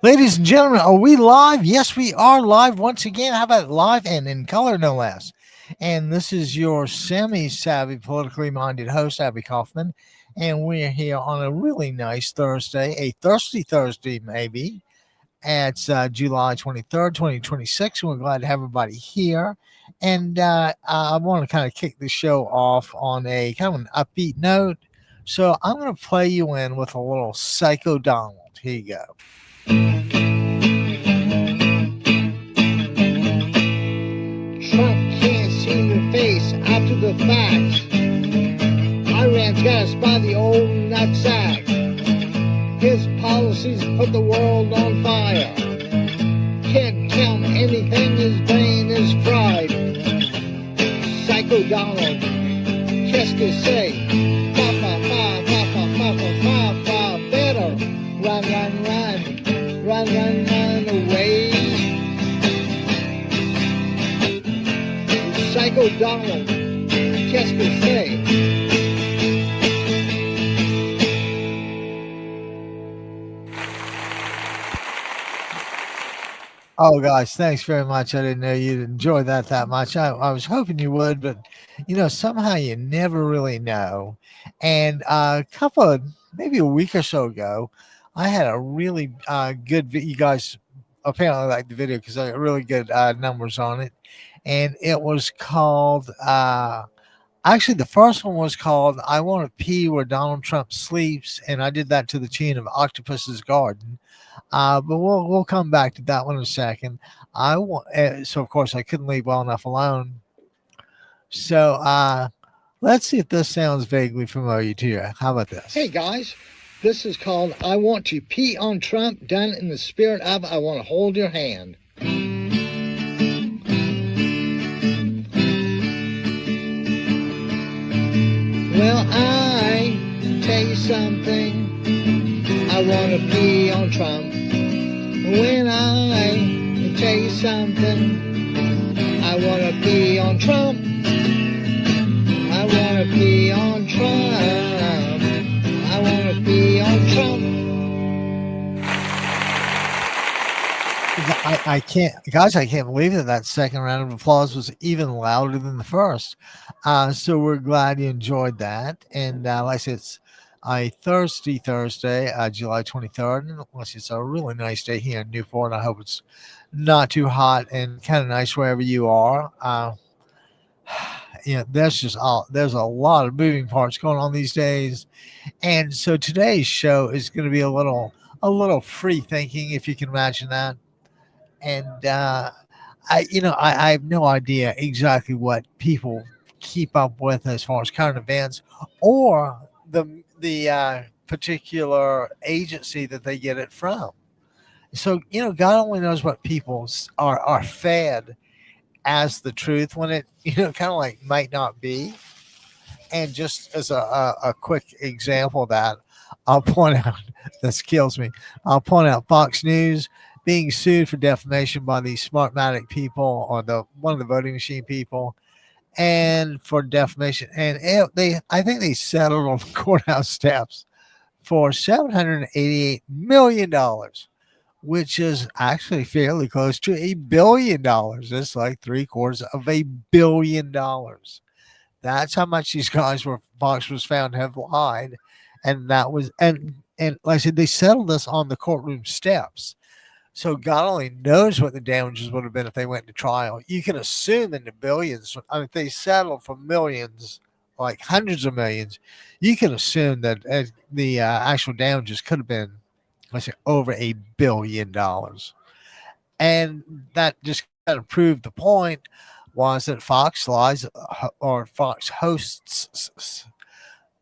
Ladies and gentlemen, are we live? Yes, we are live once again. How about live and in color, no less? And this is your semi savvy, politically minded host, Abby Kaufman. And we're here on a really nice Thursday, a thirsty Thursday, maybe. It's July 23rd, 2026. And we're glad to have everybody here. And I want to kind of kick the show off on a kind of an upbeat note. So I'm going to play you in with a little Psycho Donald. Here you go. Trump can't see your face after the fact. Iran's got us by the old nutsack. His policies put the world on fire. Can't count anything, his brain is fried. Psycho Donald, qu'est-ce que c'est? Fa fa fa fa fa fa fa fa fa. Better run, run, run, run, run, run away. Psycho Donald, qu'est-ce que c'est? Oh, guys, thanks very much. I didn't know you'd enjoy that much. I was hoping you would, but somehow you never really know. And a couple of maybe a week or so ago, I had a really good. You guys apparently like the video because I got really good numbers on it, and it was called. Actually, the first one was called "I Want to Pee Where Donald Trump Sleeps," and I did that to the tune of Octopus's Garden. But we'll come back to that one in a second. So of course I couldn't leave well enough alone. So let's see if this sounds vaguely familiar to you. How about this? Hey guys, this is called I Want to Pee on Trump, done in the spirit of I Want to Hold Your Hand. Well, I tell you something, I want to pee on Trump. When I tell you something, I want to pee on Trump. I want to pee on Trump. I want to pee on Trump. I can't, guys. I can't believe that second round of applause was even louder than the first. So we're glad you enjoyed that. And like I said, it's a thirsty Thursday, July 23rd. And it's a really nice day here in Newport. I hope it's not too hot and kind of nice wherever you are. There's a lot of moving parts going on these days. And so today's show is going to be a little free thinking, if you can imagine that. And I have no idea exactly what people keep up with as far as current events or the particular agency that they get it from. So God only knows what people are fed as the truth when it kind of like might not be. And just as a quick example of that, I'll point out this kills me. I'll point out Fox News being sued for defamation by the Smartmatic people or the one of the voting machine people, and for defamation. And I think they settled on the courthouse steps for $788 million, which is actually fairly close to $1 billion. It's like three-quarters of $1 billion. That's how much these guys were. Fox was found to have lied, and that was and like I said, they settled this on the courtroom steps. So God only knows what the damages would have been if they went to trial. You can assume in the billions. I mean, if they settled for millions, like hundreds of millions, you can assume that the actual damages could have been, let's say, over $1 billion. And that just kind of proved the point was that Fox lies or Fox hosts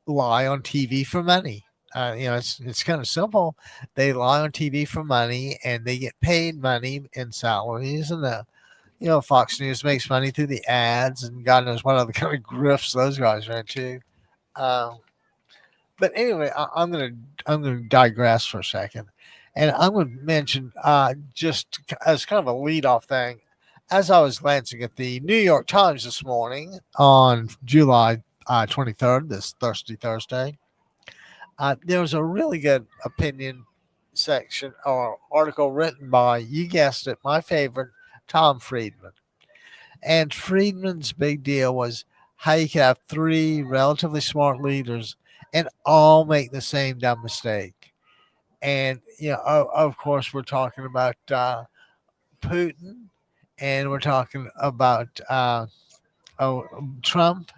lie on TV for money. It's kind of simple. They lie on TV for money, and they get paid money in salaries, and Fox News makes money through the ads, and God knows what other kind of grifts those guys are into. Uh, but anyway, I'm gonna digress for a second, and I'm gonna mention just as kind of a lead off thing. As I was glancing at the New York Times this morning on July 23rd, this Thursday, there was a really good opinion section or article written by, you guessed it, my favorite, Tom Friedman. And Friedman's big deal was how you could have three relatively smart leaders and all make the same dumb mistake. And, of course, we're talking about Putin, and we're talking about oh, Trump,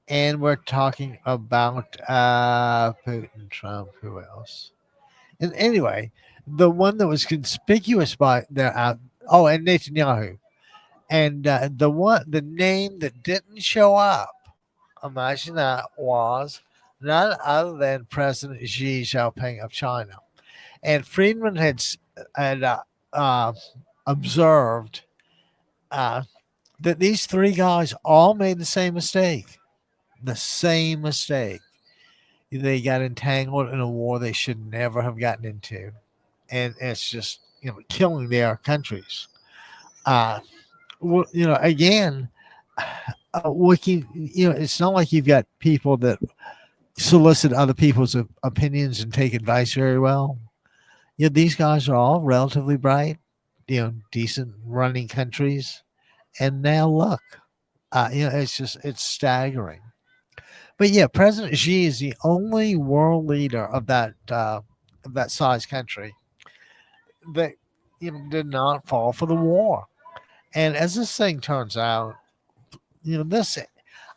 and we're talking about Putin, Trump, who else? And anyway, the one that was conspicuous by the and Netanyahu, and the name that didn't show up, imagine that, was none other than President Xi Jinping of China. And Friedman had uh, observed uh, that these three guys all made the same mistake. The same mistake. They got entangled in a war they should never have gotten into, and it's just killing their countries. Uh, again, we can, it's not like you've got people that solicit other people's opinions and take advice very well. These guys are all relatively bright, decent running countries, and now look, it's staggering. But yeah, President Xi is the only world leader of that size country that did not fall for the war. And as this thing turns out, this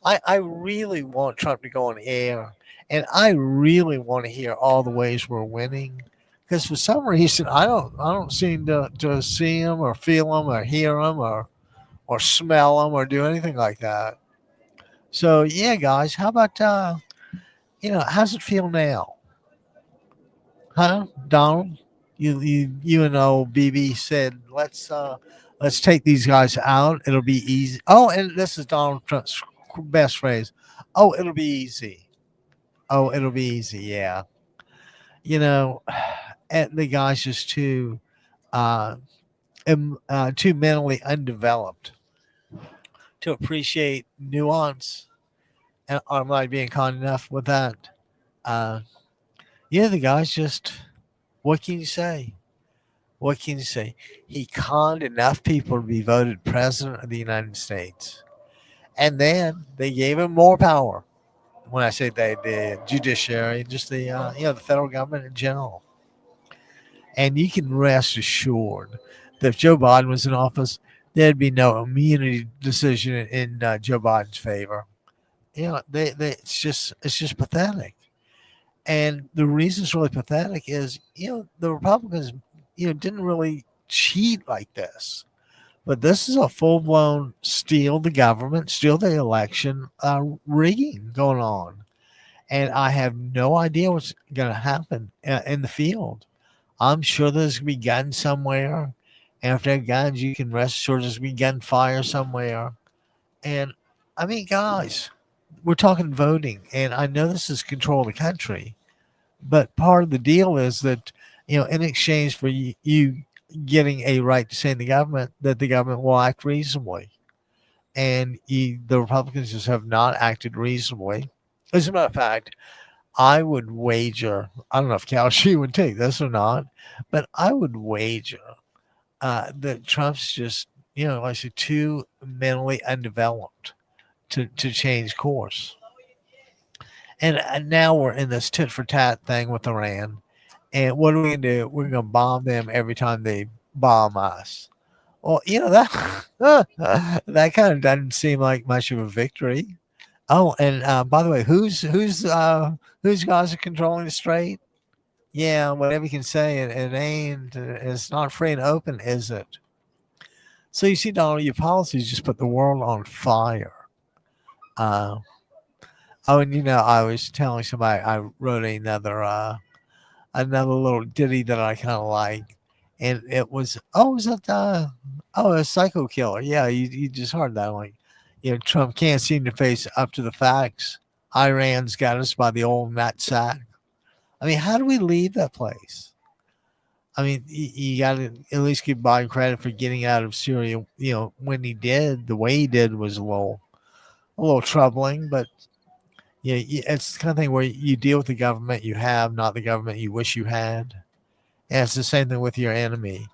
I really want Trump to go on air, and I really want to hear all the ways we're winning. Because for some reason I don't seem to see him or feel him or hear him or smell him or do anything like that. So yeah, guys, how about how's it feel now? Huh, Donald? You and old BB said let's take these guys out. It'll be easy. Oh, and this is Donald Trump's best phrase. Oh, it'll be easy. Oh, it'll be easy. Yeah, you know, and the guy's just uh, too mentally undeveloped to appreciate nuance. And am I being kind enough with that? Uh, yeah, the guy's just. What can you say? What can you say? He conned enough people to be voted president of the United States. And then they gave him more power. When I say they, the judiciary, just the federal government in general. And you can rest assured that if Joe Biden was in office, there'd be no immunity decision in Joe Biden's favor. It's just pathetic. And the reason it's really pathetic is, the Republicans, didn't really cheat like this. But this is a full blown steal the government, steal the election, rigging going on. And I have no idea what's going to happen in the field. I'm sure there's going to be guns somewhere. And if there are guns, you can rest assured there's going to be gunfire somewhere. And I mean, guys, we're talking voting. And I know this is control of the country. But part of the deal is that, in exchange for you getting a right to say in the government, that the government will act reasonably. And the Republicans just have not acted reasonably. As a matter of fact, I would wager, I don't know if Calshi would take this or not, but I would wager that Trump's just, like I said, too mentally undeveloped to change course. And now we're in this tit for tat thing with Iran. And what are we going to do? We're going to bomb them every time they bomb us. Well, that that kind of doesn't seem like much of a victory. Oh, and by the way, whose guys are controlling the strait? Yeah, whatever you can say, it ain't. It's not free and open, is it? So you see, Donald, your policies just put the world on fire. Uh, and I was telling somebody I wrote another little ditty that I kind of like, and it was was that a psycho killer? Yeah, you just heard that. Like, Trump can't seem to face up to the facts. Iran's got us by the old nutsack. I mean, how do we leave that place? I mean, you got to at least give Biden credit for getting out of Syria. When he did, the way he did was a little troubling, but it's the kind of thing where you deal with the government you have, not the government you wish you had. And it's the same thing with your enemy.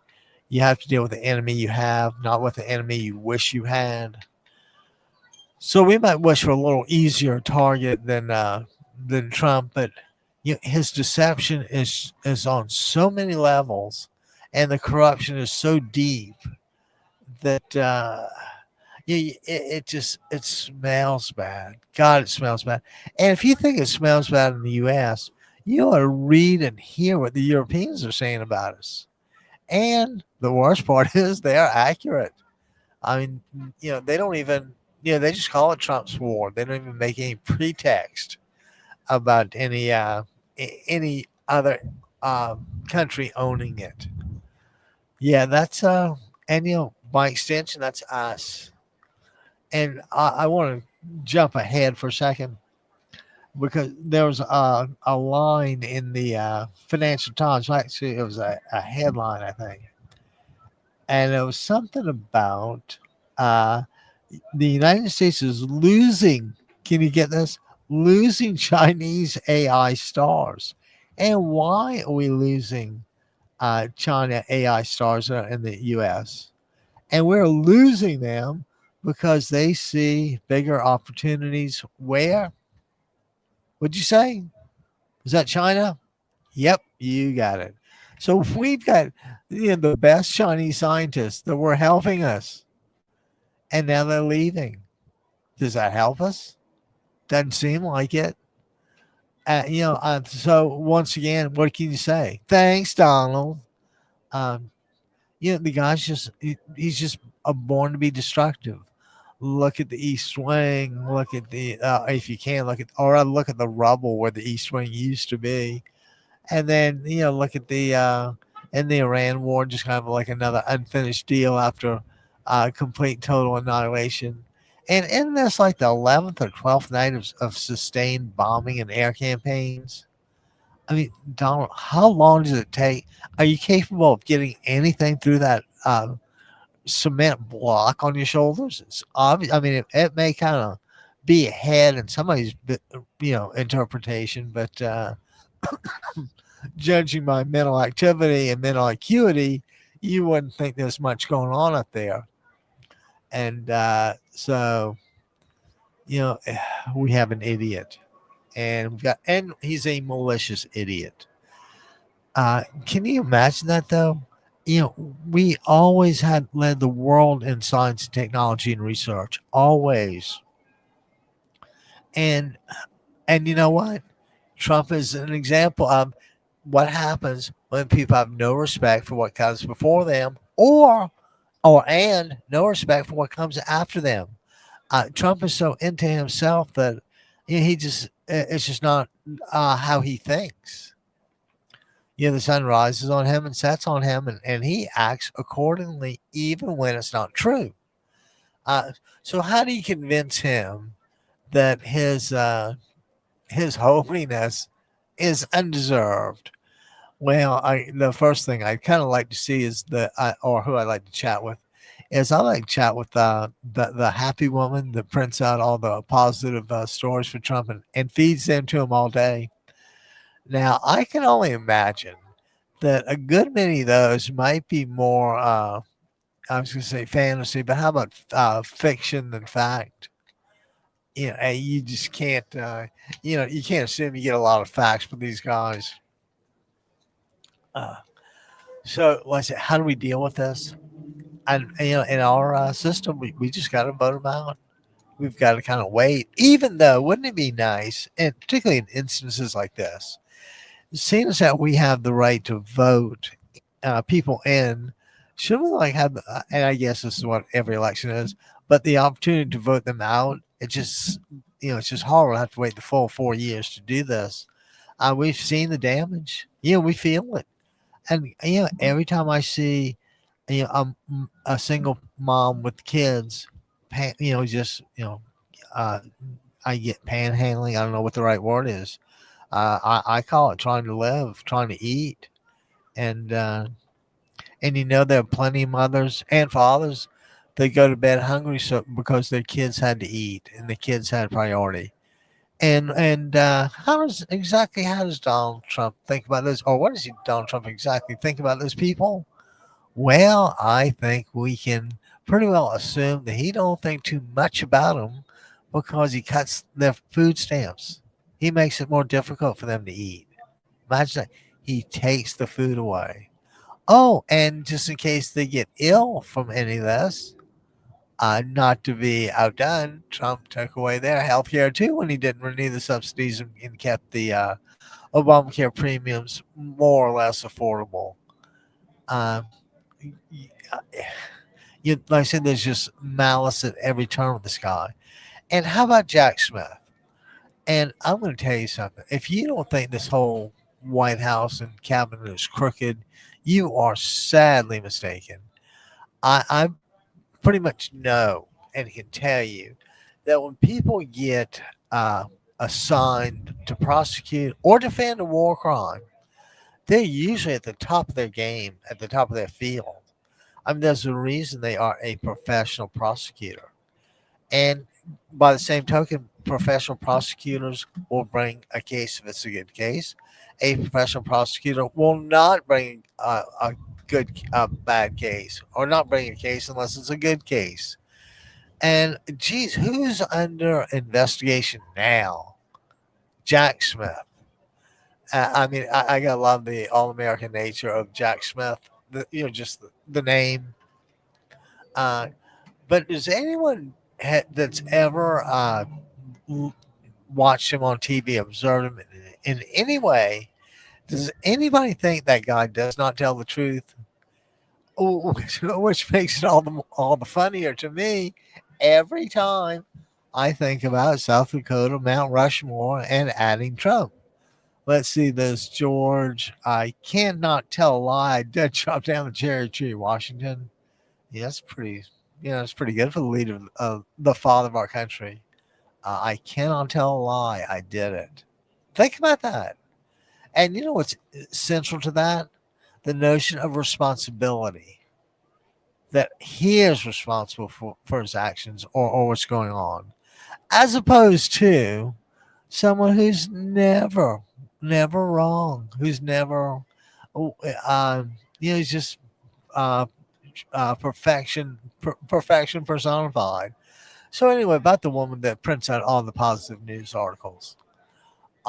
You have to deal with the enemy you have, not with the enemy you wish you had. So we might wish for a little easier target than Trump, but his deception is on so many levels, and the corruption is so deep that it smells bad. God, it smells bad. And if you think it smells bad in the U.S., you ought to read and hear what the Europeans are saying about us. And the worst part is they are accurate. I mean, they don't even, they just call it Trump's war. They don't even make any pretext about any other country owning it. Yeah, and by extension, that's us. And I want to jump ahead for a second because there was a line in the Financial Times. Actually, it was a headline, I think, and it was something about uh, the United States is losing. Can you get this? Losing Chinese AI stars. And why are we losing China AI stars in the U.S.? And we're losing them because they see bigger opportunities. Where would you say? Is that China? Yep, you got it. So if we've got the best Chinese scientists that were helping us, and now they're leaving. Does that help us? Doesn't seem like it. So once again, what can you say? Thanks, Donald. Um, the guy's he's just born to be destructive. Look at the East Wing. Look at the if you can look at the rubble where the East Wing used to be, and then look at the in the Iran war, just kind of like another unfinished deal after complete total annihilation. And isn't this like the 11th or 12th night of sustained bombing and air campaigns? I mean, Donald, how long does it take? Are you capable of getting anything through that cement block on your shoulders? It's obvious. I mean, it may kind of be ahead in somebody's interpretation, but judging by mental activity and mental acuity, you wouldn't think there's much going on up there. And so, we have an idiot, and he's a malicious idiot. Can you imagine that though? We always had led the world in science and technology and research, always. And you know what? Trump is an example of what happens when people have no respect for what comes before them, or no respect for what comes after them. Trump is so into himself that he just it's just not how he thinks. The sun rises on him and sets on him, and he acts accordingly, even when it's not true. Uh, so, how do you convince him that his holiness is undeserved? Well, the first thing I kind of like to see is or who I like to chat with is I like to chat with the happy woman that prints out all the positive stories for Trump and feeds them to him all day. Now, I can only imagine that a good many of those might be more, I was going to say fantasy, but how about fiction than fact? You just can't, you can't assume you get a lot of facts from these guys. Uh, so, let's say, how do we deal with this? And, in our system, we just got to vote them out. We've got to kind of wait, even though, wouldn't it be nice, and particularly in instances like this, seeing as that we have the right to vote people in, shouldn't we like have? And I guess this is what every election is, but the opportunity to vote them out. It just it's just horrible to have to wait the full 4 years to do this. We've seen the damage. We feel it, and every time I see a single mom with kids, just uh, I get panhandling. I don't know what the right word is. I call it trying to live, trying to eat, and there are plenty of mothers and fathers that go to bed hungry because their kids had to eat and the kids had priority. And how does Donald Trump think about those, or what does Donald Trump exactly think about those people? Well, I think we can pretty well assume that he don't think too much about them because he cuts their food stamps. He makes it more difficult for them to eat. Imagine that. He takes the food away. Oh, and just in case they get ill from any of this, not to be outdone, Trump took away their health care too when he didn't renew the subsidies and kept the Obamacare premiums more or less affordable. Um, y- uh, like I said, there's just malice at every turn with this guy. And how about Jack Smith? And I'm going to tell you something. If you don't think this whole White House and cabinet is crooked, you are sadly mistaken. I pretty much know and can tell you that when people get assigned to prosecute or defend a war crime, they're usually at the top of their game, at the top of their field. I mean, there's a reason they are a professional prosecutor. And by the same token, professional prosecutors will bring a case if it's a good case. A professional prosecutor will not bring a bad case, or not bring a case unless it's a good case. And geez, who's under investigation now? Jack Smith. I mean, I gotta love the all American nature of Jack Smith. Just the name. Uh, but does anyone that's ever l- watched him on TV, observed him in any way, does anybody think that guy does not tell the truth? Which makes it all the funnier to me every time I think about South Dakota, Mount Rushmore, and adding Trump. Let's see this, George. I cannot tell a lie. Dead chop down the cherry tree, Washington. Yeah, that's pretty. It's pretty good for the leader of the father of our country. I cannot tell a lie. I did it. Think about that. And you know what's central to that? The notion of responsibility, that he is responsible for his actions, or what's going on, as opposed to someone who's never wrong, who's never, oh, he's just uh, perfection personified. So anyway, about the woman that prints out all the positive news articles,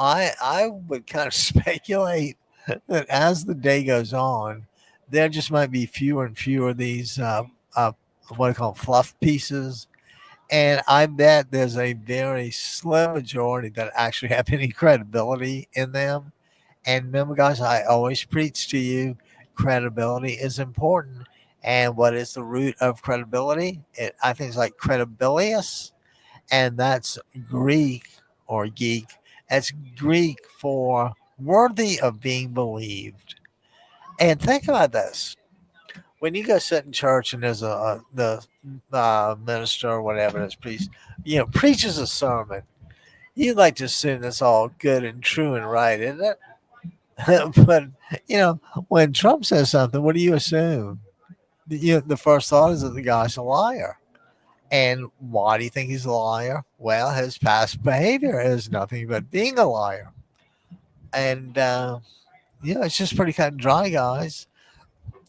I would kind of speculate that as the day goes on, there just might be fewer and fewer of these what I call fluff pieces, and I bet there's a very slim majority that actually have any credibility in them. And remember, guys, I always preach to you, credibility is important. And what is the root of credibility? I think it's like credibilius, and that's Greek or geek. That's Greek for worthy of being believed. And think about this: when you go sit in church and there's the minister or whatever, this priest, preaches a sermon, you like to assume that's all good and true and right, isn't it? But you know, when Trump says something, what do you assume? The first thought is that the guy's a liar. And why do you think he's a liar? Well, his past behavior is nothing but being a liar. And it's just pretty cut and dry, guys.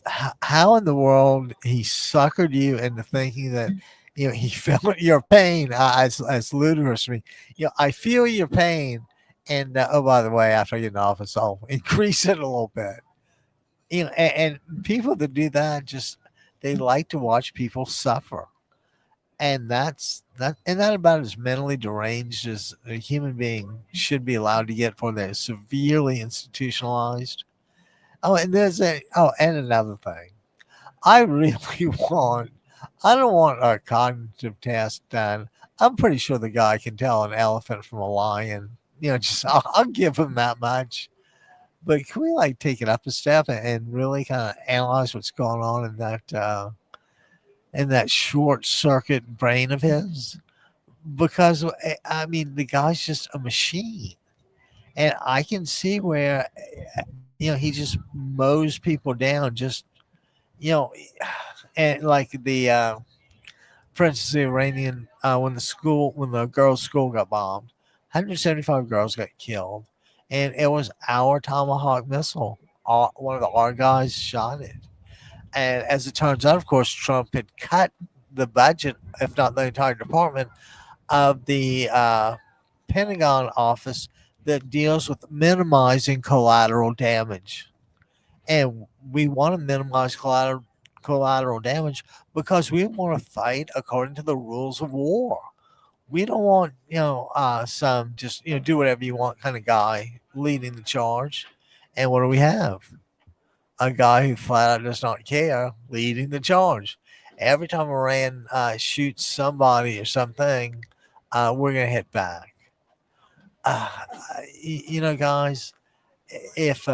How in the world he suckered you into thinking that he felt your pain? As ludicrous to me. I feel your pain, and oh, by the way, after I get in office, I'll increase it a little bit. And people that do that, just they like to watch people suffer, and that about as mentally deranged as a human being should be allowed to get for they're severely institutionalized. And another thing. I really want I don't want a cognitive test done. I'm pretty sure the guy can tell an elephant from a lion. Just I'll give him that much. But can we like take it up a step and really kind of analyze what's going on in that short circuit brain of his? Because I mean, the guy's just a machine, and I can see where he just mows people down. Just you know, and like for instance, the Iranian when the girls' school got bombed. 175 girls got killed, and it was our Tomahawk missile. One of our guys shot it. And as it turns out, of course, Trump had cut the budget, if not the entire department, of the Pentagon office that deals with minimizing collateral damage. And we want to minimize collateral damage because we want to fight according to the rules of war. We don't want, some just, do whatever you want kind of guy leading the charge. And what do we have? A guy who flat out does not care leading the charge. Every time Iran shoots somebody or something, we're going to hit back. Uh, guys, if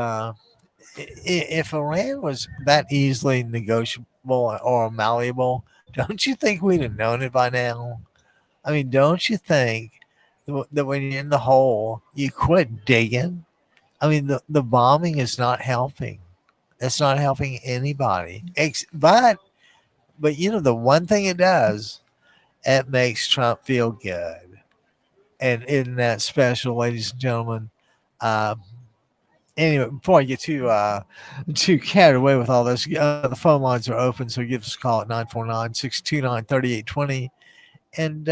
if Iran was that easily negotiable or malleable, don't you think we'd have known it by now? I mean, don't you think that when you're in the hole, you quit digging? I mean, the bombing is not helping. It's not helping anybody. But the one thing it does, it makes Trump feel good. And isn't that special, ladies and gentlemen? Uh, anyway, before I get too carried away with all this, the phone lines are open, so give us a call at 949-629-3820. And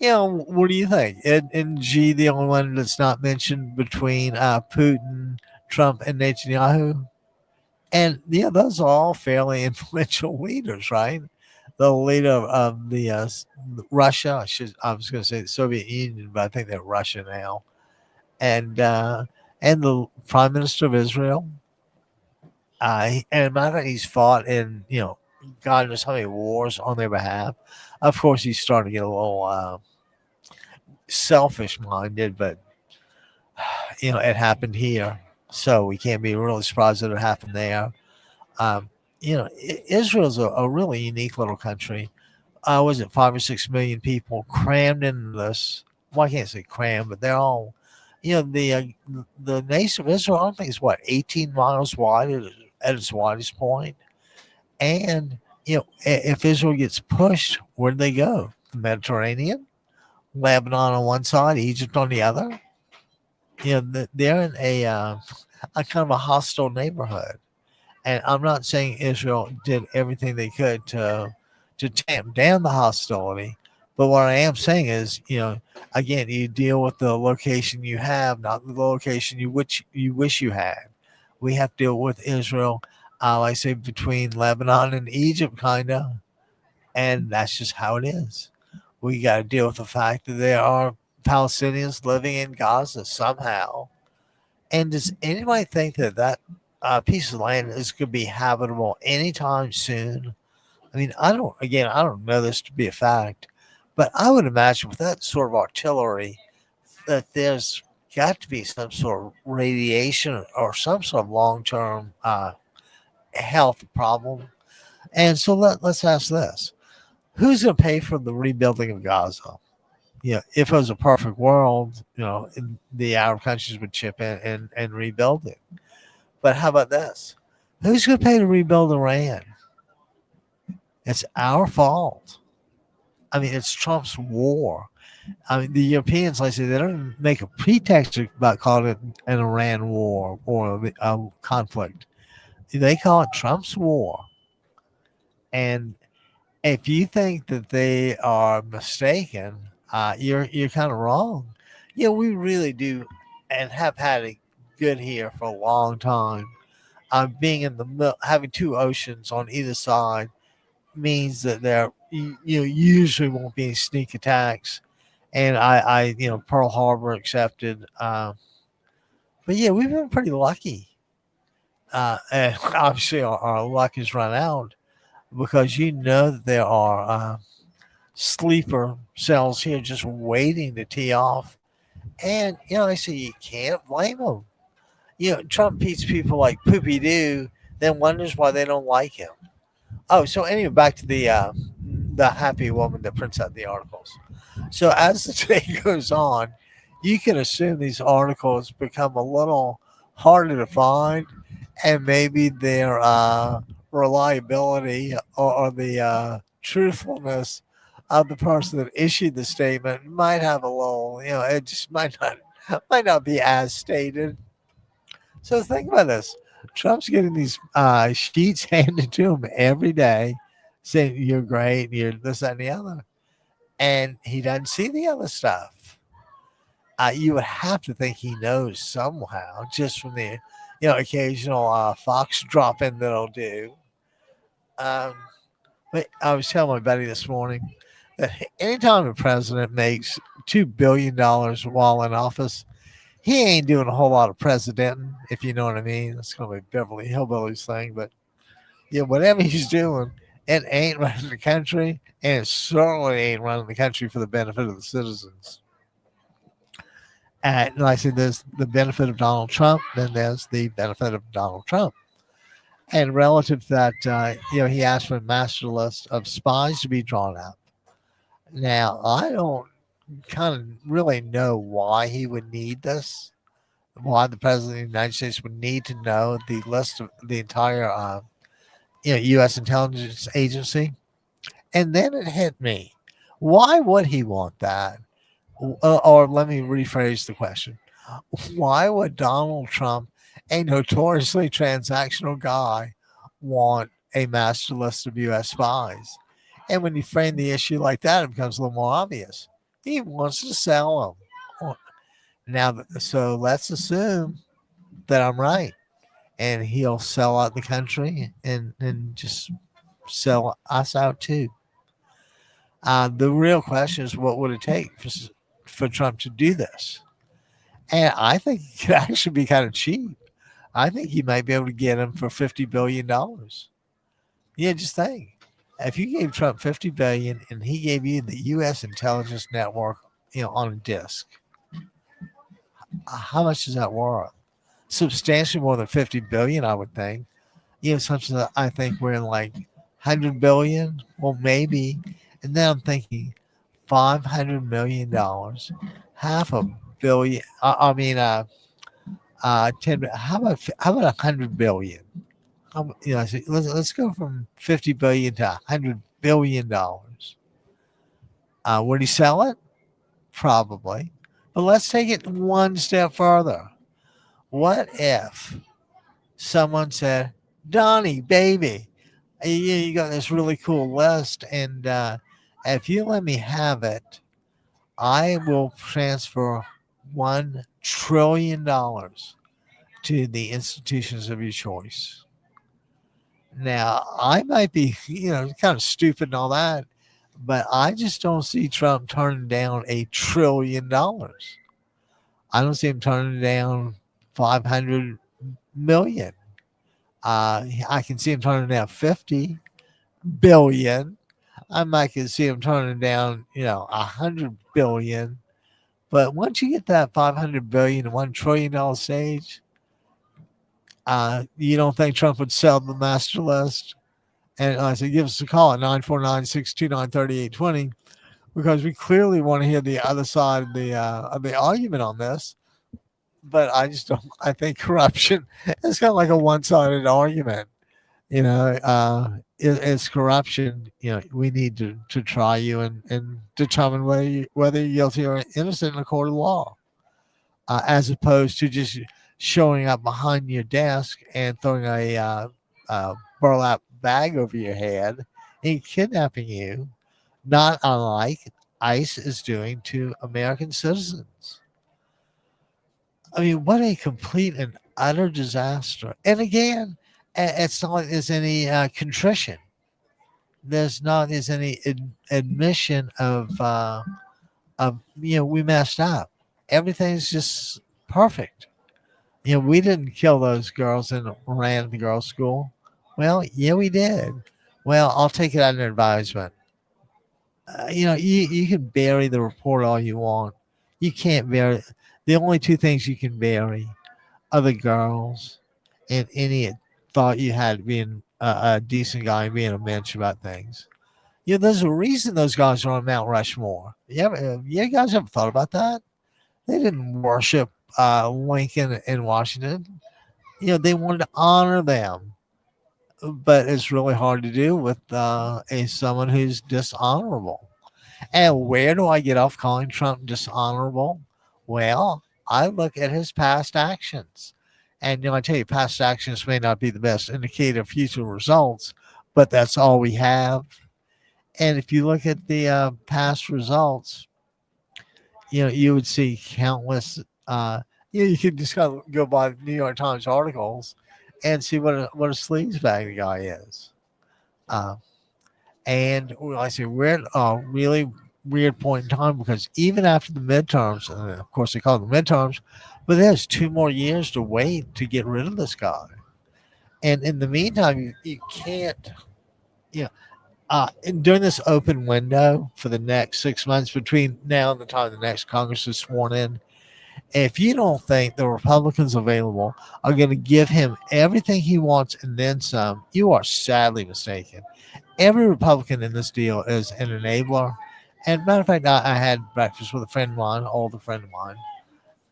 what do you think? And G, the only one that's not mentioned between Putin, Trump, and Netanyahu. And yeah, those are all fairly influential leaders, right? The leader of the Russia, I was going to say the Soviet Union, but I think they're Russia now, and uh, and the Prime Minister of Israel. And matter of fact, he's fought in God knows how many wars on their behalf. Of course, he's starting to get a little selfish minded, but it happened here, so we can't be really surprised that it happened there. Um, Israel's a really unique little country. Was it 5 or 6 million people crammed into this? Well, I can't say crammed, but they're all, the nation of Israel. I don't think it's what 18 miles wide at its widest point. And if Israel gets pushed, where do they go? The Mediterranean, Lebanon on one side, Egypt on the other. They're in a kind of a hostile neighborhood. And I'm not saying Israel did everything they could to tamp down the hostility, but what I am saying is, again, you deal with the location you have, not the location you wish you had. We have to deal with Israel, like I say, between Lebanon and Egypt, kind of, and that's just how it is. We got to deal with the fact that there are Palestinians living in Gaza somehow. And does anybody think that piece of land is going to be habitable anytime soon? I mean, I don't know this to be a fact, but I would imagine with that sort of artillery that there's got to be some sort of radiation or some sort of long term health problem. And so let's ask this: who's going to pay for the rebuilding of Gaza? If it was a perfect world, the Arab countries would chip in and rebuild it. But how about this? Who's going to pay to rebuild Iran? It's our fault. I mean, it's Trump's war. I mean, the Europeans, like I say, they don't make a pretext about calling it an Iran war or a conflict. They call it Trump's war. And if you think that they are mistaken, you're kind of wrong. We really do, and have had it good here for a long time. Being in the middle, having two oceans on either side means that there usually won't be any sneak attacks, and I Pearl Harbor accepted. But yeah, we've been pretty lucky, and obviously our luck has run out because that there are sleeper cells here just waiting to tee off, and I say you can't blame them. Trump beats people like Poopy Doo, then wonders why they don't like him. Oh, so anyway, back to the happy woman that prints out the articles. So as the day goes on, you can assume these articles become a little harder to find, and maybe their reliability or the truthfulness of the person that issued the statement might have a little, it just might not be as stated. So think about this: Trump's getting these sheets handed to him every day, saying you're great, you're this, that, and the other, and he doesn't see the other stuff. You would have to think he knows somehow, just from the occasional Fox drop in that he'll do. Um, but I was telling my buddy this morning that anytime a president makes $2 billion while in office, he ain't doing a whole lot of presidenting, if you know what I mean. That's going to be Beverly Hillbillies thing, but whatever he's doing, it ain't running the country, and it certainly ain't running the country for the benefit of the citizens. And like I said, there's the benefit of Donald Trump, then there's the benefit of Donald Trump. And relative to that, he asked for a master list of spies to be drawn up. Now, I don't kind of really know why he would need this, why the president of the United States would need to know the list of the entire, U.S. intelligence agency. And then it hit me. Why would he want that? Or let me rephrase the question. Why would Donald Trump, a notoriously transactional guy, want a master list of U.S. spies? And when you frame the issue like that, it becomes a little more obvious. He wants to sell them. Now, so let's assume that I'm right, and he'll sell out the country and just sell us out too. The real question is, what would it take for Trump to do this? And I think it could actually be kind of cheap. I think you might be able to get him for $50 billion. Yeah, just think. If you gave Trump 50 billion and he gave you the U.S. intelligence network, on a disc, how much is that worth? Substantially more than 50 billion, I would think. Something that I think we're in like 100 billion. Well, maybe. And then I'm thinking $500 million, half a billion. I mean, 10. How about 100 billion? So let's go from 50 billion to $100 billion. Would he sell it? Probably. But let's take it one step further. What if someone said, Donnie, baby, you got this really cool list, and if you let me have it, I will transfer $1 trillion to the institutions of your choice. Now, I might be, kind of stupid and all that, but I just don't see Trump turning down $1 trillion. I don't see him turning down 500 million. I can see him turning down 50 billion. I might can see him turning down, 100 billion. But once you get that 500 billion to $1 trillion stage, you don't think Trump would sell the master list? And I said, give us a call at 949-629-3820, because we clearly want to hear the other side of the argument on this. But I just don't. I think corruption is kind of like a one-sided argument. It's corruption. We need to try you and determine whether you're guilty or innocent in a court of law, as opposed to just showing up behind your desk and throwing a burlap bag over your head and kidnapping you, not unlike ICE is doing to American citizens. I mean, what a complete and utter disaster. And again, it's not like there's any contrition. There's any admission of we messed up. Everything's just perfect. We didn't kill those girls and ran the girls' school. Well, yeah, we did. Well, I'll take it under advisement. You can bury the report all you want. You can't bury. The only two things you can bury are the girls and any thought you had being a decent guy and being a mensch about things. There's a reason those guys are on Mount Rushmore. You guys ever thought about that? They didn't worship Lincoln and Washington. They wanted to honor them, but it's really hard to do with someone who's dishonorable. And where do I get off calling Trump dishonorable? Well, I look at his past actions. And I tell you, past actions may not be the best indicator of future results, but that's all we have. And if you look at the past results, you would see countless. You could just kind of go by New York Times articles and see what a sleaze bag the guy is. Uh, and like I say we're at a really weird point in time because even after the midterms, and of course they call them midterms, but there's 2 more years to wait to get rid of this guy. And in the meantime, you can't, you know, and during this open window for the next 6 months between now and the time the next Congress is sworn in, if you don't think the Republicans available are going to give him everything he wants and then some, you are sadly mistaken. Every Republican in this deal is an enabler. And matter of fact, I had breakfast with a friend of mine, an older friend of mine,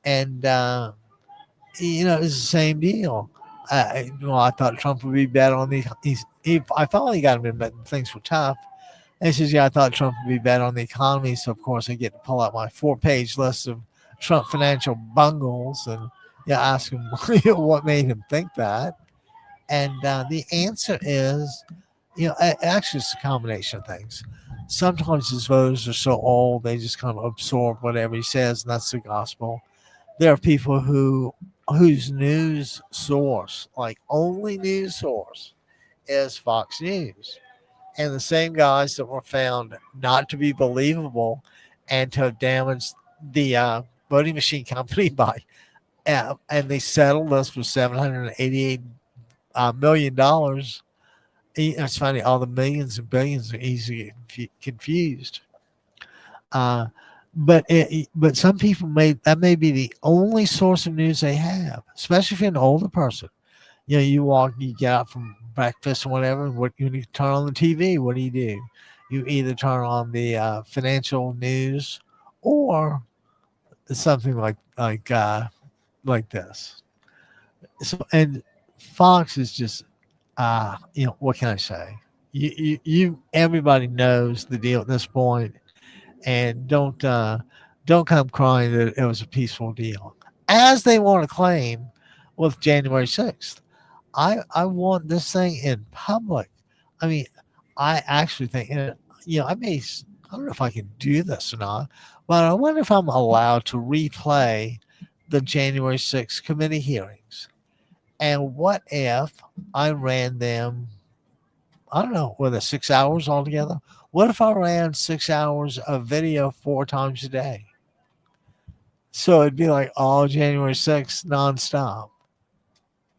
and it's the same deal. I thought Trump would be better on the. I finally got him in, but things were tough. And he says, "Yeah, I thought Trump would be better on the economy." So of course, I get to pull out my 4-page list of Trump financial bungles and ask him what made him think that. And the answer is, actually, it's a combination of things. Sometimes his voters are so old they just kind of absorb whatever he says, and that's the gospel. There are people whose news source, like only news source, is Fox News, and the same guys that were found not to be believable and to have damaged the voting machine company by, and they settled us for $788 million. It's funny, all the millions and billions are easily confused. Uh, but some people may be the only source of news they have, especially if you're an older person. You get out from breakfast or whatever. What you turn on the TV? What do? You either turn on the financial news or something like this. So and Fox is just what can I say? Everybody knows the deal at this point, and don't come crying that it was a peaceful deal, as they want to claim with January 6th. I want this thing in public. I mean, I actually think, I don't know if I can do this or not, but I wonder if I'm allowed to replay the January 6th committee hearings. And what if I ran them, I don't know, whether 6 hours altogether? What if I ran 6 hours of video 4 times a day? So it'd be like all January 6th nonstop.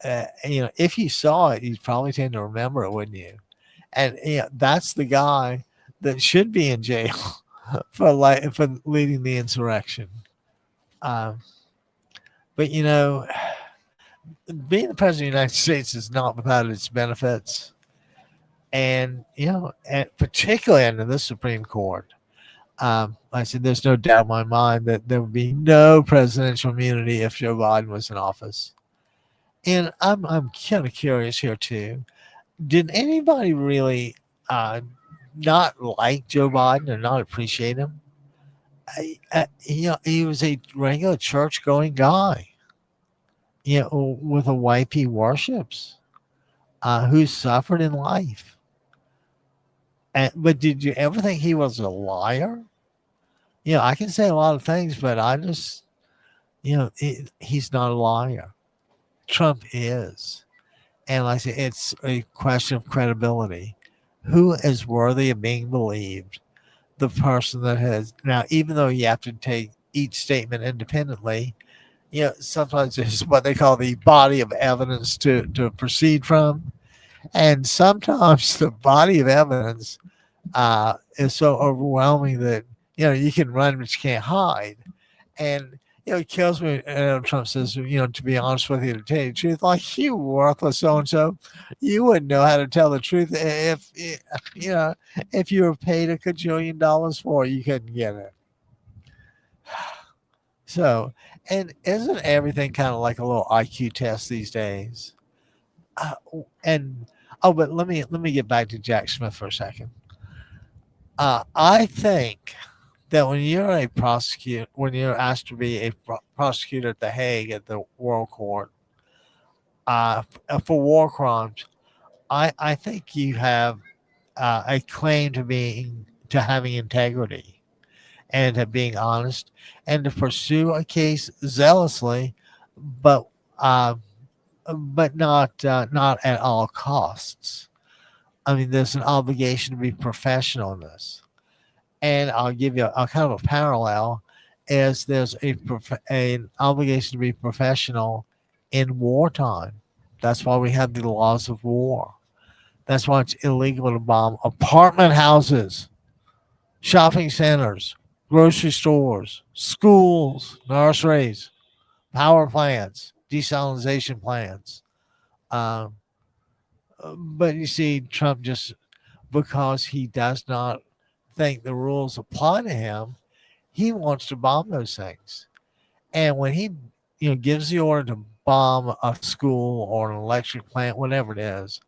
If you saw it, you'd probably tend to remember it, wouldn't you? And that's the guy that should be in jail for leading the insurrection. Um, but being the president of the United States is not without its benefits, and particularly under the Supreme Court. Like I said, there's no doubt in my mind that there would be no presidential immunity if Joe Biden was in office. And I'm kind of curious here too. Did anybody really not like Joe Biden or not appreciate him? He was a regular church going guy, with a wife he worships, who suffered in life. But did you ever think he was a liar? I can say a lot of things, but I just, he's not a liar. Trump is. And like I say, it's a question of credibility. Who is worthy of being believed? The person that has now, even though you have to take each statement independently, sometimes there's what they call the body of evidence to proceed from. And sometimes the body of evidence is so overwhelming that, you can run, but you can't hide. And it kills me. Trump says, to be honest with you, to tell you the truth, like you worthless so and so, you wouldn't know how to tell the truth if you were paid $1 kajillion for it, you couldn't get it. So, and isn't everything kind of like a little IQ test these days? Uh, and but let me get back to Jack Smith for a second. I think that when you're asked to be a prosecutor at the Hague at the World Court for war crimes, I think you have a claim to having integrity and to being honest and to pursue a case zealously, but uh, not at all costs. I mean, there's an obligation to be professional in this, and I'll give you a kind of a parallel. Is there's an obligation to be professional in wartime? That's why we have the laws of war. That's why it's illegal to bomb apartment houses, shopping centers, grocery stores, schools, nurseries, power plants, desalination plants. Um, but you see, Trump just because he does not think the rules apply to him, he wants to bomb those things. And when he, gives the order to bomb a school or an electric plant, whatever it is,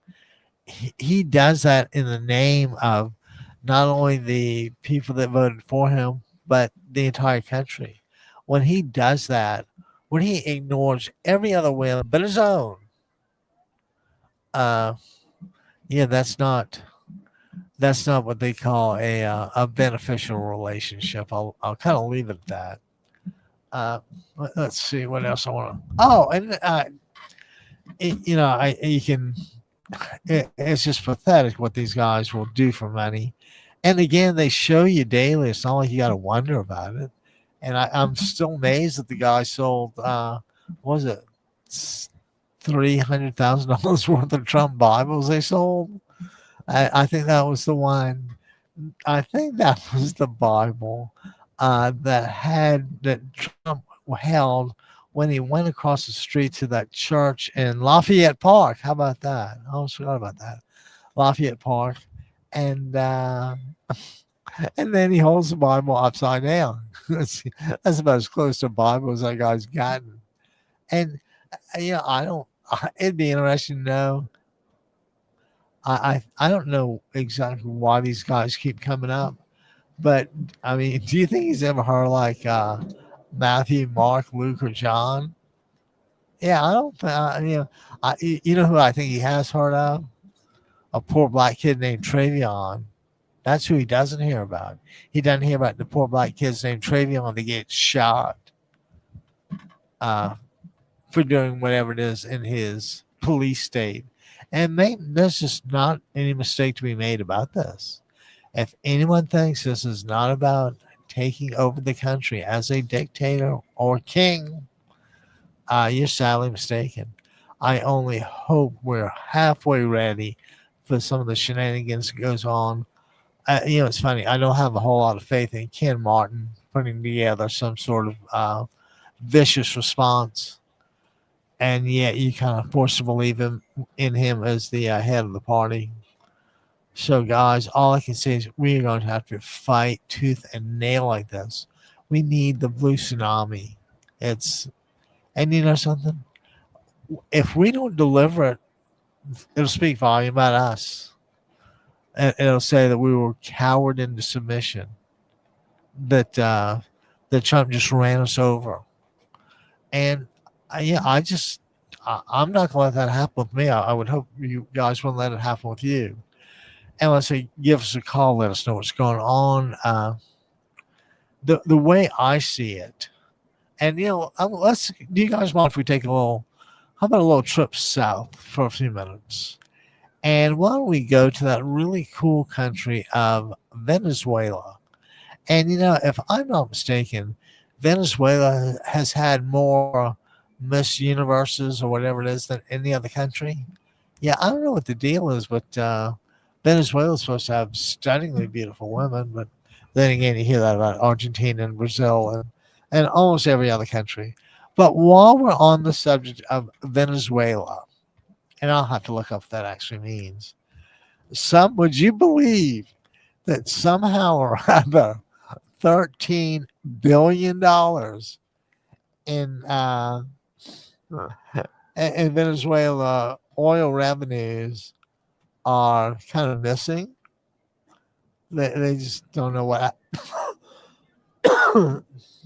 he does that in the name of not only the people that voted for him, but the entire country. When he does that, when he ignores every other will but his own, uh, yeah, that's not what they call a beneficial relationship. I'll kind of leave it at that. Let's see what else I want to. Oh, and I you can. It's just pathetic what these guys will do for money. And again, they show you daily. It's not like you got to wonder about it. And I'm still amazed that the guy sold, what was it, $300,000 worth of Trump Bibles they sold. I think that was the one. I think that was the Bible that Trump held when he went across the street to that church in Lafayette Park. How about that? I almost forgot about that. Lafayette Park, and and then he holds the Bible upside down. That's about as close to a Bible as that guy's gotten. And I don't. It'd be interesting to know. I don't know exactly why these guys keep coming up, but I mean, do you think he's ever heard like Matthew, Mark, Luke, or John? Yeah, I don't. You know who I think he has heard of? A poor black kid named Travion. That's who he doesn't hear about. He doesn't hear about the poor black kids named Travion that get shot uh, for doing whatever it is in his police state. And there's just not any mistake to be made about this. If anyone thinks this is not about taking over the country as a dictator or king, you're sadly mistaken. I only hope we're halfway ready for some of the shenanigans that goes on. It's funny. I don't have a whole lot of faith in Ken Martin putting together some sort of vicious response, and yet you kind of forced to believe in him as the head of the party. So, guys, all I can say is we are going to have to fight tooth and nail like this. We need the blue tsunami. And you know something? If we don't deliver it, it'll speak volume about us. And it'll say that we were coward into submission. That Trump just ran us over. And yeah, I'm not going to let that happen with me. I would hope you guys wouldn't let it happen with you. And let's say, give us a call. Let us know what's going on. The way I see it, and let's. Do you guys mind if we take a little? How about a little trip south for a few minutes? And why don't we go to that really cool country of Venezuela? And if I'm not mistaken, Venezuela has had more Miss Universes or whatever it is than any other country. Yeah, I don't know what the deal is, but Venezuela is supposed to have stunningly beautiful women. But then again, you hear that about Argentina and Brazil and almost every other country. But while we're on the subject of Venezuela, and I'll have to look up what that actually means. Would you believe that somehow or other $13 billion in in Venezuela oil revenues are kind of missing? They just don't know what.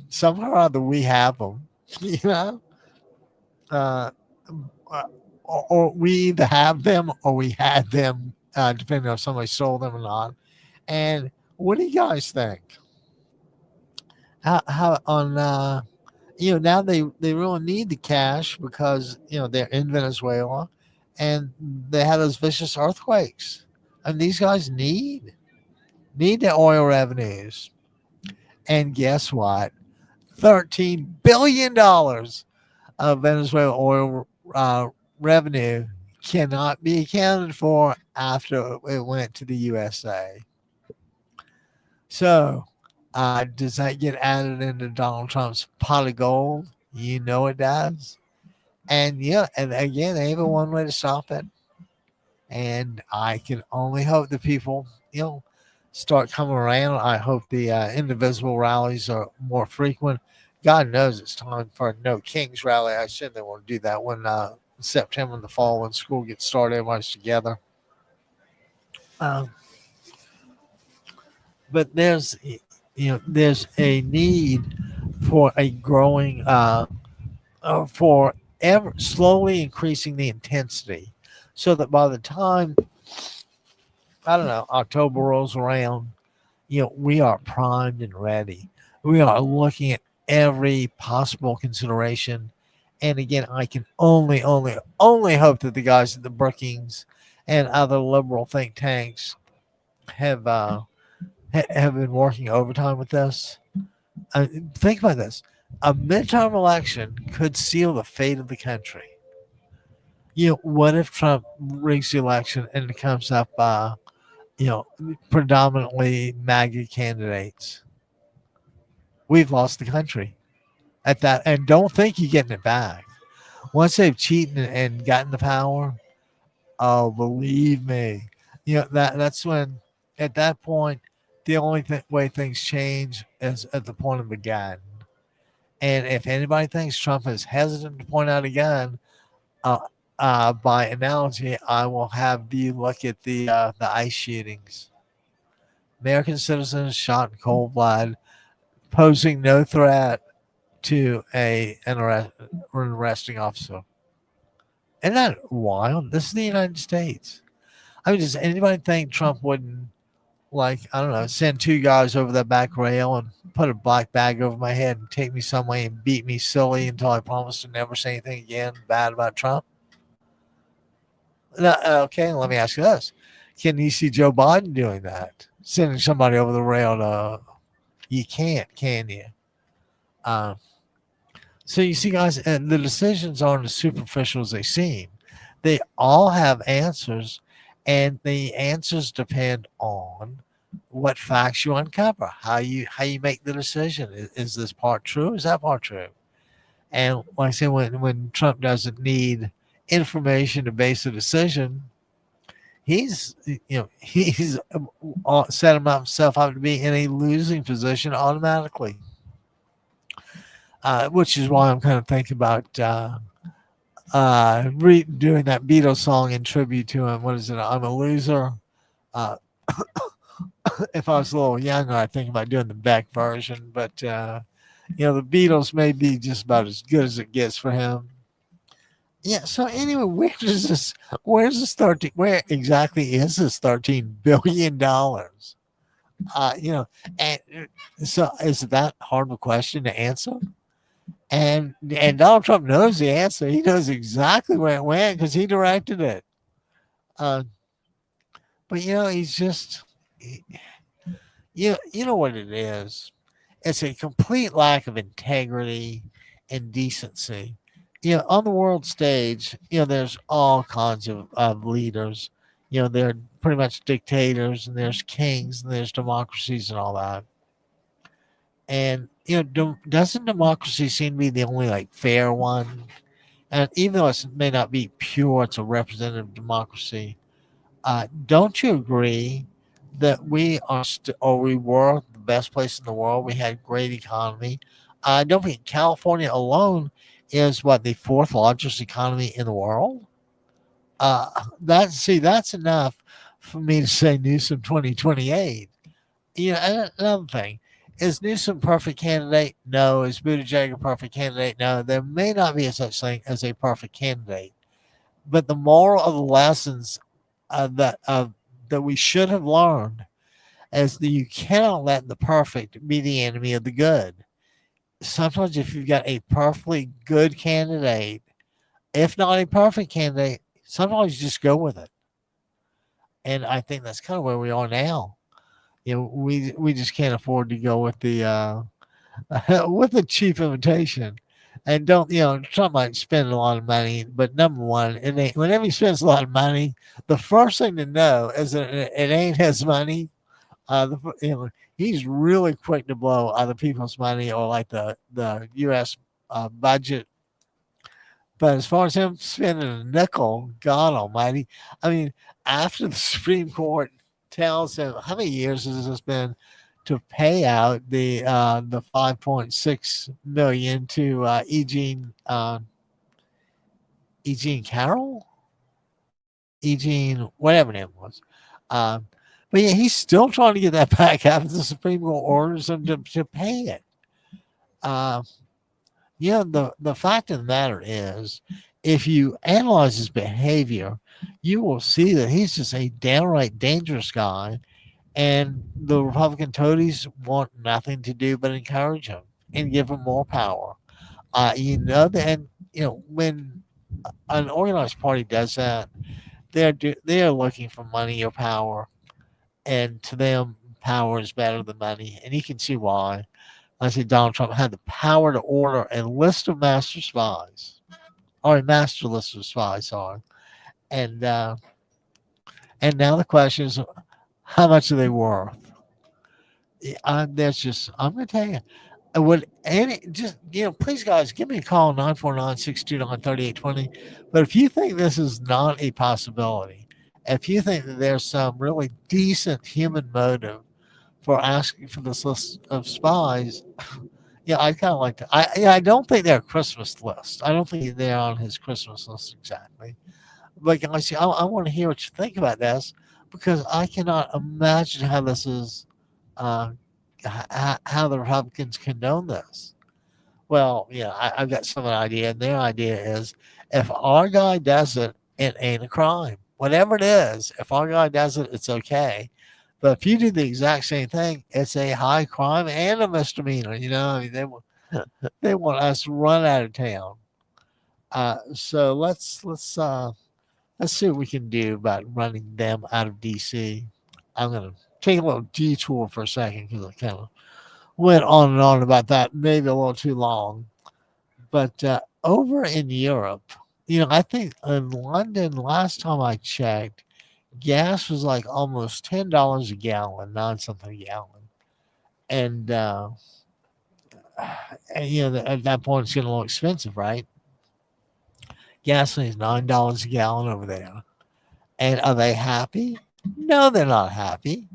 Somehow or other, we have them. You know, uh, uh, or we either have them or we had them, depending on if somebody sold them or not. And what do you guys think? How on now they really need the cash because they're in Venezuela, and they had those vicious earthquakes, and these guys need the oil revenues. And guess what? $13 billion of Venezuela oil revenue cannot be accounted for after it went to the USA. So, does that get added into Donald Trump's pot of gold? You know it does. And yeah, and again, they have a one way to stop it. And I can only hope the people, start coming around. I hope the indivisible rallies are more frequent. God knows it's time for a No Kings rally. I assume they want to do that when September in the fall when school gets started, everybody's together. Um, but there's a need for a growing for ever slowly increasing the intensity, so that by the time I don't know October rolls around, we are primed and ready. We are looking at every possible consideration. And again, I can only hope that the guys at the Brookings and other liberal think tanks have have been working overtime with this. Think about this: a midterm election could seal the fate of the country. What if Trump rigs the election and it comes up, you know, predominantly MAGA candidates? We've lost the country at that, and don't think you're getting it back. Once they've cheated and gotten the power, oh, believe me, that's when, at that point, the only way things change is at the point of the gun. And if anybody thinks Trump is hesitant to point out a gun, uh, by analogy, I will have you look at the ICE shootings. American citizens shot in cold blood, posing no threat to an arresting officer. Isn't that wild? This is the United States. I mean, does anybody think Trump wouldn't, like, I don't know, send two guys over that back rail and put a black bag over my head and take me somewhere and beat me silly until I promise to never say anything again bad about Trump? No, okay, let me ask you this. Can you see Joe Biden doing that? Sending somebody over the rail to. You can't, can you? Um, so you see, guys, and the decisions aren't as superficial as they seem. They all have answers, and the answers depend on what facts you uncover, how you make the decision. Is this part true? Is that part true? And like I said, when Trump doesn't need information to base a decision, he's he's set himself up to be in a losing position automatically. Which is why I'm kind of thinking about doing that Beatles song in tribute to him. What is it? I'm a loser. Uh, if I was a little younger, I'd think about doing the Beck version, but the Beatles may be just about as good as it gets for him. Yeah. So anyway, where does this? Where's this 13? Where exactly is this $13 billion? And so is that hard of a question to answer? And Donald Trump knows the answer. He knows exactly where it went because he directed it. Uh, but he's just, you know what it is. It's a complete lack of integrity and decency. On the world stage, there's all kinds of leaders. They're pretty much dictators, and there's kings, and there's democracies, and all that. And doesn't democracy seem to be the only like fair one? And even though it may not be pure, it's a representative democracy. Don't you agree that we are or we were the best place in the world? We had great economy. Don't forget, California alone is what, the fourth largest economy in the world. That's enough for me to say Newsom 2028. And another thing, is Newsom a perfect candidate? No. Is Buttigieg a perfect candidate? No. There may not be a such thing as a perfect candidate, but the moral of the lessons that we should have learned is that you cannot let the perfect be the enemy of the good. Sometimes, if you've got a perfectly good candidate, if not a perfect candidate, sometimes you just go with it. And I think that's kind of where we are now. We just can't afford to go with the with the cheap imitation. And don't Trump might spend a lot of money, but number one, whenever he spends a lot of money, the first thing to know is that it ain't his money. He's really quick to blow other people's money or like the U.S. Budget. But as far as him spending a nickel, God Almighty! I mean, after the Supreme Court tells him how many years has this been to pay out the 5.6 million to Eugene Carroll, Eugene whatever name it was. Um, but yeah, he's still trying to get that back after the Supreme Court orders him to pay it. Uh, the fact of the matter is, if you analyze his behavior, you will see that he's just a downright dangerous guy, and the Republican toadies want nothing to do but encourage him and give him more power. And when an organized party does that, they are looking for money or power, and to them, power is better than money, and you can see why. I say Donald Trump had the power to order a list of master spies, or a master list of spies, sorry. And uh, and now the question is, how much are they worth? That's just I'm going to tell you. Would any just please guys give me a call 949-629-3820. But if you think this is not a possibility, if you think that there's some really decent human motive for asking for this list of spies, yeah, I kind of like that. I don't think they're a Christmas list. I don't think they're on his Christmas list exactly. But guys, I want to hear what you think about this, because I cannot imagine how this is, uh, how the Republicans condone this. Well, I've got some idea, and their idea is, if our guy does it, it ain't a crime. Whatever it is, if our guy does it, it's okay. But if you do the exact same thing, it's a high crime and a misdemeanor. I mean, they want us run out of town. So let's see what we can do about running them out of DC. I'm gonna take a little detour for a second because I kind of went on and on about that, maybe a little too long. But over in Europe, I think in London, last time I checked, gas was like almost $10 a gallon, nine something a gallon, and at that point it's getting a little expensive, right? Gasoline is $9 a gallon over there. And are they happy? No, they're not happy.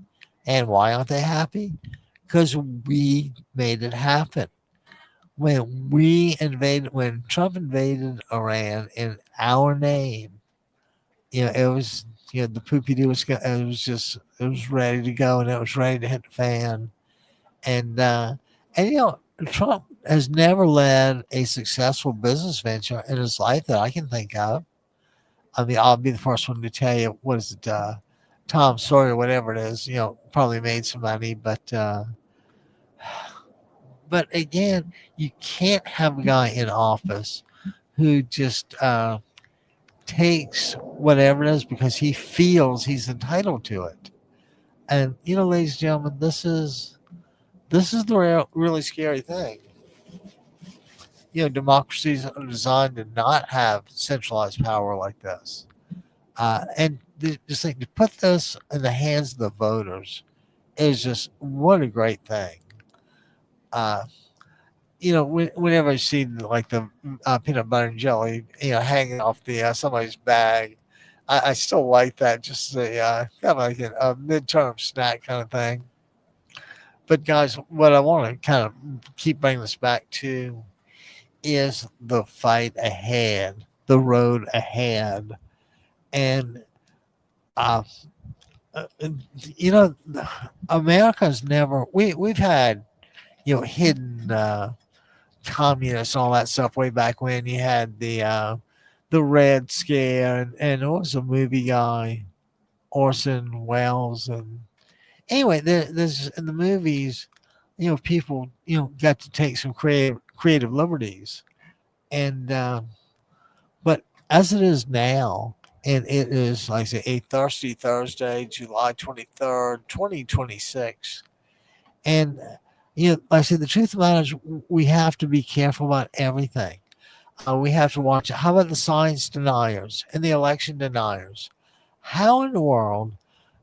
And why aren't they happy? Because we made it happen. When Trump invaded Iran in our name, it was, the poopy doo it was ready to go, and it was ready to hit the fan. And, uh, and Trump has never led a successful business venture in his life that I can think of. I mean, I'll be the first one to tell you, what is it, Tom Sawyer, whatever it is, probably made some money, but again, you can't have a guy in office who just takes whatever it is because he feels he's entitled to it. And ladies and gentlemen, this is the really scary thing. Democracies are designed to not have centralized power like this. Just think, to put this in the hands of the voters is just what a great thing. Uh, whenever I see like the peanut butter and jelly, hanging off the somebody's bag, I still like that. Just a kind of like a midterm snack kind of thing. But guys, what I want to kind of keep bringing this back to is the fight ahead, the road ahead, and uh, And, you know, America's never we've had hidden communists and all that stuff way back when. You had the Red Scare, and what was the movie guy Orson Welles, and anyway, there's in the movies, people got to take some creative liberties, and but as it is now, and it is like I say a thirsty Thursday, July 23rd, 2026, and like I said, the truth of the matter is we have to be careful about everything. We have to watch. How about the science deniers and the election deniers? How in the world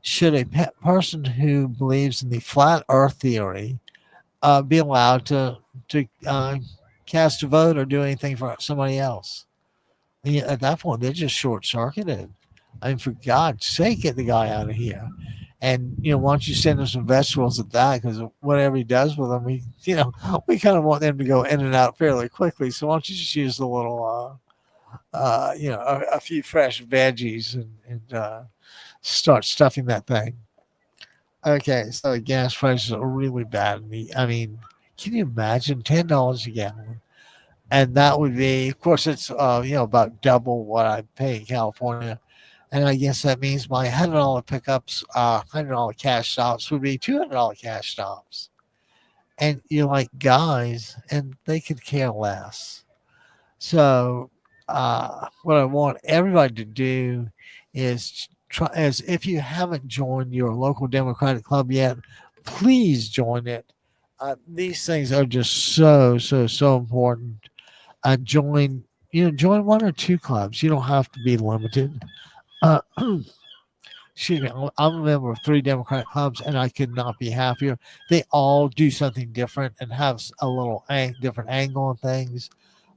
should a person who believes in the flat Earth theory be allowed to cast a vote or do anything for somebody else? At that point, they're just short circuited. I mean, for God's sake, get the guy out of here. And why don't you send him some vegetables at that? Because whatever he does with them, we kind of want them to go in and out fairly quickly. So why don't you just use a little, a few fresh veggies and start stuffing that thing. Okay, so gas prices are really bad. I mean, can you imagine $10 a gallon? And that would be, of course, it's about double what I pay in California. And I guess that means my $100 pickups, $100 cash stops would be $200 cash stops. And you're like guys, and they could care less. So, what I want everybody to do is try, as if you haven't joined your local Democratic club yet, please join it. These things are just so important. Join one or two clubs. You don't have to be limited. Uh, Excuse me, I'm a member of three Democratic clubs, and I could not be happier. They all do something different and have a little different angle on things,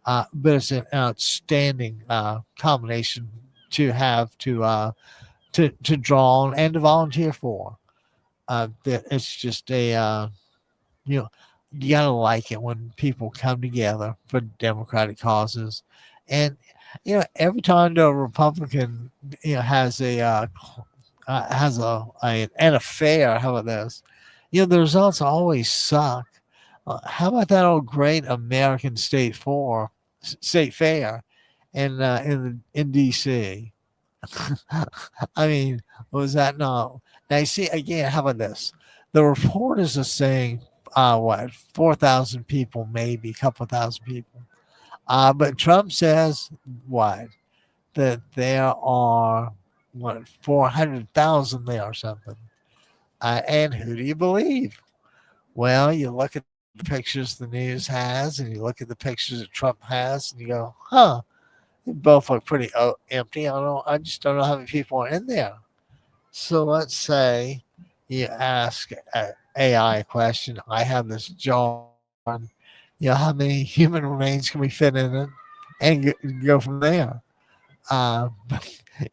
but it's an outstanding combination to have to draw on and to volunteer for. It's just you know you gotta like it when people come together for democratic causes, and every time the Republican has an affair. How about this? The results always suck. How about that old great American state fair in DC? I mean, was that not? Now you see again. How about this? The reporters are saying, what 4,000 people, maybe a couple thousand people. But Trump says what that there are 400,000 there or something. And who do you believe? Well, you look at the pictures the news has, and you look at the pictures that Trump has, and you go, "Huh, they both look pretty empty." I just don't know how many people are in there. So let's say you ask AI a question. I have this jar, and how many human remains can we fit in it, and go from there.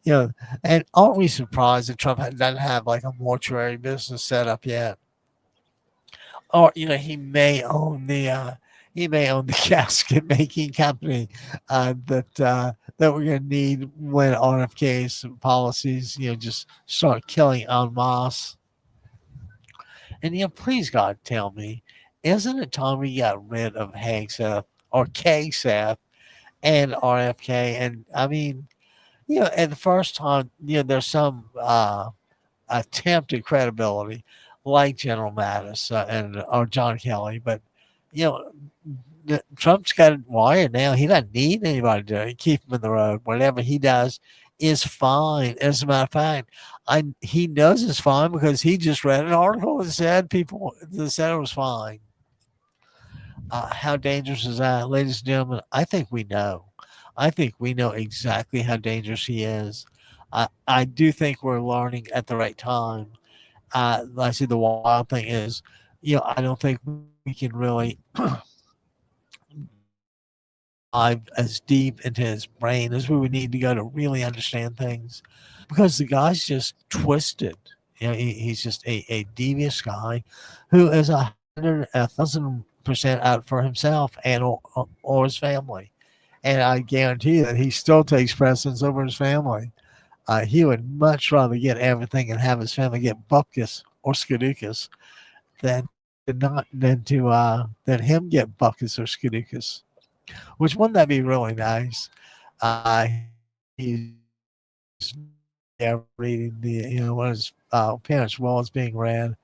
You know, and aren't we surprised that Trump doesn't have like a mortuary business set up yet? Or he may own the casket making company that we're going to need when RFK's policies just start killing en masse. And please God, tell me, isn't it time we got rid of Hegseth or Kaseth and RFK? And I mean, at the first time, there's some attempt at credibility, like General Mattis and or John Kelly, but you know. Trump's got it wired now. He doesn't need anybody to keep him in the road. Whatever he does is fine. As a matter of fact, he knows it's fine because he just read an article that said people that said it was fine. How dangerous is that, ladies and gentlemen? I think we know. I think we know exactly how dangerous he is. I do think we're learning at the right time. Like I see the wild thing is, I don't think we can really dive as deep into his brain as we would need to go to really understand things, because the guy's just twisted. He's just a devious guy who is 1,000% out for himself and or his family. And I guarantee that he still takes precedence over his family. He would much rather get everything and have his family get bupkis or skadookus than him get bupkis or skadookus. Which wouldn't that be really nice? He's there reading the when his parents' will is being read,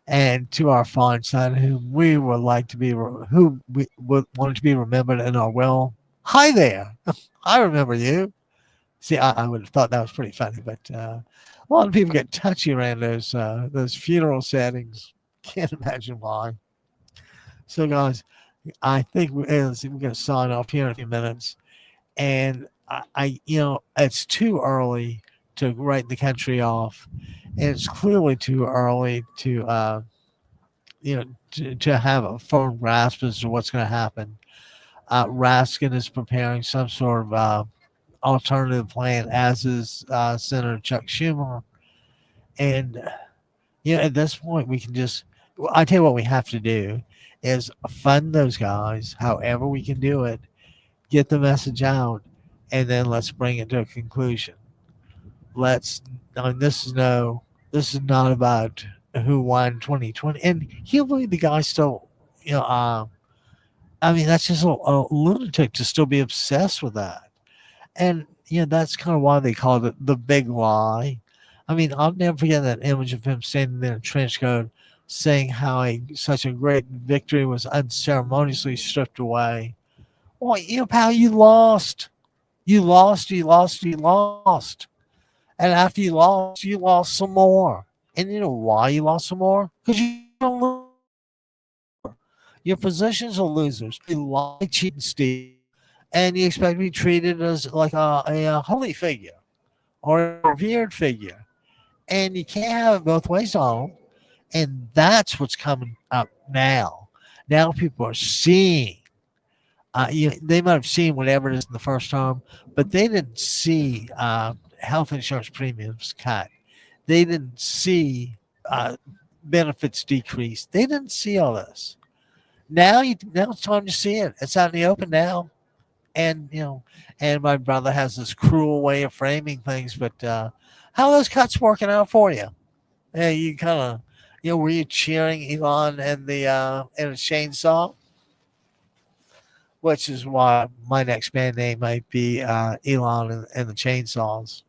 and to our fine son, whom we would like to be, who we would wanted to be remembered in our will. Hi there, I remember you. See, I would have thought that was pretty funny, but a lot of people get touchy around those funeral settings. Can't imagine why. So, guys, I think we're going to sign off here in a few minutes, and it's too early to write the country off, and it's clearly too early to have a firm grasp as to what's going to happen. Raskin is preparing some sort of alternative plan, as is Senator Chuck Schumer. And at this point, we can just. I tell you what we have to do is fund those guys, however we can do it, get the message out, and then let's bring it to a conclusion. Let's. I mean, this is no. This is not about who won 2020, and he'll be the guy still. I mean, that's just a lunatic to still be obsessed with that. And that's kind of why they called it the big lie. I mean, I'll never forget that image of him standing there in a trench coat saying how such a great victory was unceremoniously stripped away. Well, pal, you lost. You lost, you lost, you lost. And after you lost some more. And you know why you lost some more? Because you're a loser. Your positions are losers. You lie, cheat, and steal. And you expect to be treated as like a holy figure or a revered figure. And you can't have it both ways, Donald. And that's what's coming up now. Now people are seeing. They might have seen whatever it is in the first term, but they didn't see health insurance premiums cut. They didn't see benefits decrease. They didn't see all this. Now it's time to see it. It's out in the open now. And and my brother has this cruel way of framing things, but how are those cuts working out for you? Yeah, you kind of were you cheering Elon and the chainsaw, which is why my next band name might be Elon and the Chainsaws,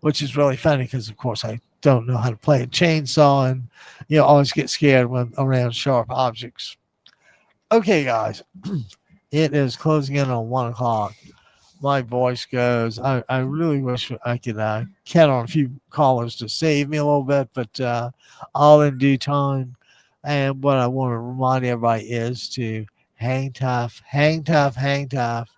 which is really funny because of course I don't know how to play a chainsaw, and always get scared when around sharp objects. Okay, guys, it is closing in on 1 o'clock. My voice goes. I really wish I could count on a few callers to save me a little bit, but all in due time. And what I want to remind everybody is to hang tough, hang tough, hang tough.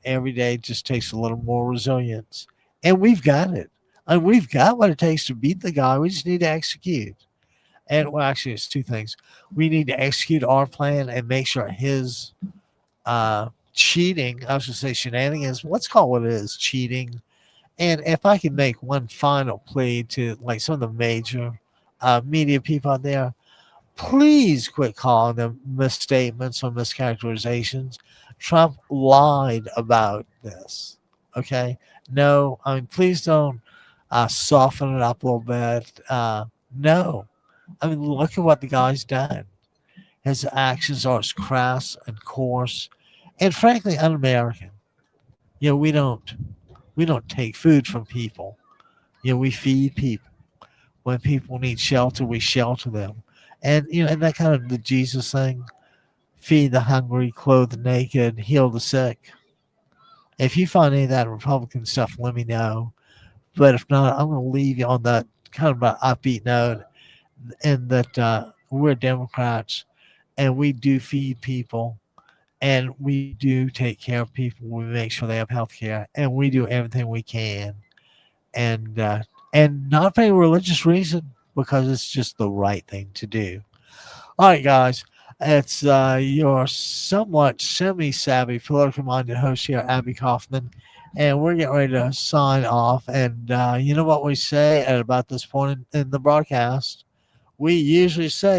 Every day just takes a little more resilience, and we've got it. And we've got what it takes to beat the guy. We just need to execute. And well, actually, it's two things. We need to execute our plan and make sure his cheating, I was going to say shenanigans, let's call what it is, cheating. And if I can make one final plea to like some of the major media people out there, please quit calling them misstatements or mischaracterizations. Trump lied about this. Okay. No, I mean, please don't soften it up a little bit. No. I mean, look at what the guy's done. His actions are as crass and coarse and frankly un-American. We don't take food from people. We feed people. When people need shelter, we shelter them. And and that kind of the Jesus thing, feed the hungry, clothe the naked, heal the sick. If you find any of that Republican stuff, let me know. But if not, I'm going to leave you on that kind of an upbeat note, and that we're Democrats and we do feed people and we do take care of people. We make sure they have health care and we do everything we can. And not for any religious reason, because it's just the right thing to do. All right, guys. It's your somewhat semi-savvy, political-minded host here, Abby Kaufman, and we're getting ready to sign off. And you know what we say at about this point in the broadcast? We usually say